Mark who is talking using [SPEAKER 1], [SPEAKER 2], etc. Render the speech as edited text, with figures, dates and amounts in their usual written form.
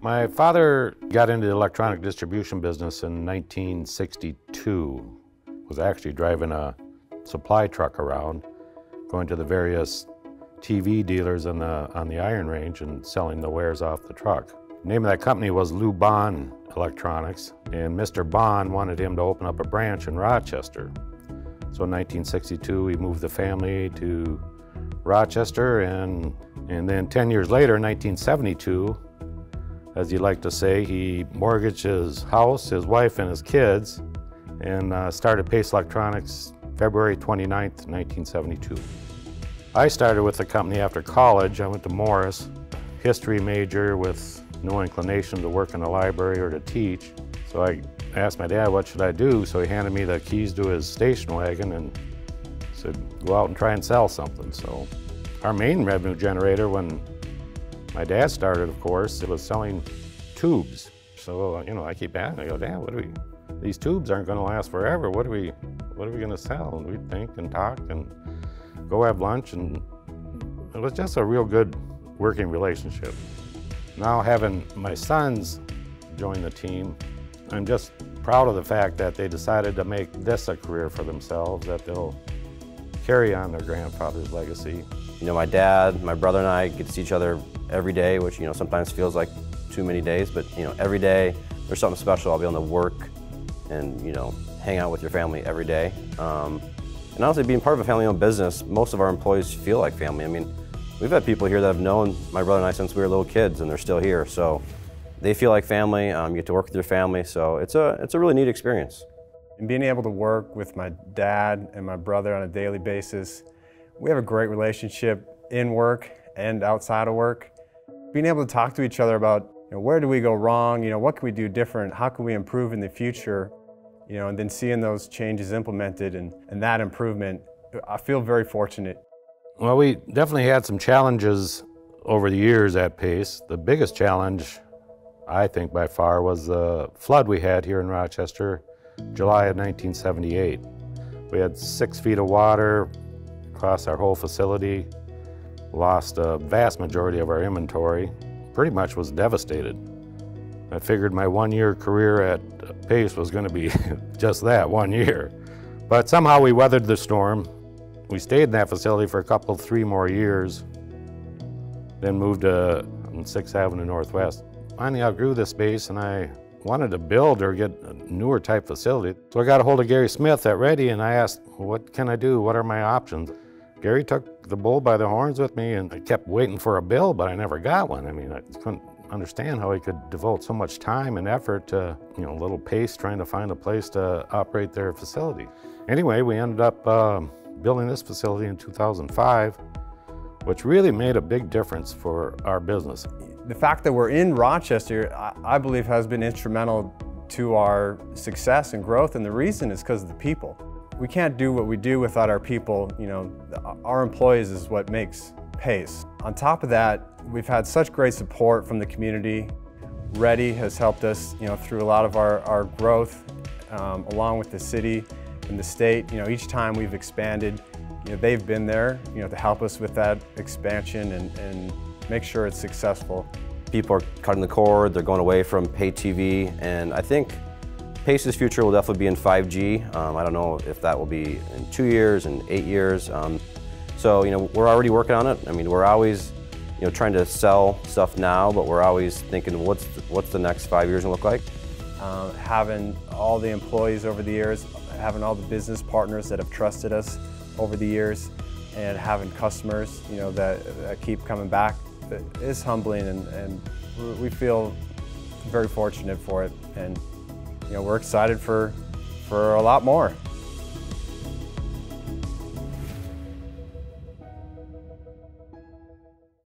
[SPEAKER 1] My father got into the electronic distribution business in 1962. Was actually driving a supply truck around, going to the various TV dealers on the iron range and selling the wares off the truck. The name of that company was Lou Bond Electronics, and Mr. Bond wanted him to open up a branch in Rochester. So in 1962, he moved the family to Rochester, and then 10 years later, in 1972, as he liked to say, he mortgaged his house, his wife, and his kids, and started Pace Electronics February 29th, 1972. I started with the company after college. I went to Morris, history major with no inclination to work in a library or to teach. So I asked my dad, what should I do? So he handed me the keys to his station wagon and said, go out and try and sell something. So our main revenue generator when my dad started, of course, it was selling tubes. So, I keep asking, I go, Dad, these tubes aren't gonna last forever. What are we gonna sell? And we'd think and talk and go have lunch, and it was just a real good working relationship. Now having my sons join the team, I'm just proud of the fact that they decided to make this a career for themselves, that they'll carry on their grandfather's legacy.
[SPEAKER 2] My dad, my brother and I get to see each other every day, which sometimes feels like too many days, but every day there's something special. I'll be able to work and hang out with your family every day. And honestly, being part of a family-owned business, most of our employees feel like family. We've had people here that have known my brother and I since we were little kids, and they're still here. So they feel like family. You get to work with your family, so it's a really neat experience.
[SPEAKER 3] And being able to work with my dad and my brother on a daily basis, we have a great relationship in work and outside of work. Being able to talk to each other about where do we go wrong, what can we do different, how can we improve in the future, and then seeing those changes implemented and that improvement, I feel very fortunate.
[SPEAKER 1] Well, we definitely had some challenges over the years at Pace. The biggest challenge, I think by far, was the flood we had here in Rochester, July of 1978. We had 6 feet of water across our whole facility, lost a vast majority of our inventory, pretty much was devastated. I figured my 1-year career at Pace was going to be just that, 1 year. But somehow we weathered the storm. We stayed in that facility for 3 more years, then moved to 6th Avenue Northwest. Finally outgrew this space, and I wanted to build or get a newer type facility. So I got a hold of Gary Smith at R.A.V.E, and I asked, what can I do? What are my options? Gary took the bull by the horns with me, and I kept waiting for a bill, but I never got one. I couldn't understand how he could devote so much time and effort to, little Pace trying to find a place to operate their facility. Anyway, we ended up building this facility in 2005, which really made a big difference for our business.
[SPEAKER 3] The fact that we're in Rochester, I believe, has been instrumental to our success and growth, and the reason is because of the people. We can't do what we do without our people. Our employees is what makes Pace. On top of that, we've had such great support from the community. R.A.V.E has helped us, through a lot of our growth, along with the city and the state. Each time we've expanded, they've been there, to help us with that expansion and make sure it's successful.
[SPEAKER 2] People are cutting the cord, they're going away from pay TV, and I think Pace's future will definitely be in 5G. I don't know if that will be in 2 years and 8 years. So we're already working on it. We're always trying to sell stuff now, but we're always thinking what's the next 5 years gonna look like.
[SPEAKER 3] Having all the employees over the years, having all the business partners that have trusted us over the years, and having customers that keep coming back, it is humbling, and we feel very fortunate for it. And we're excited for a lot more.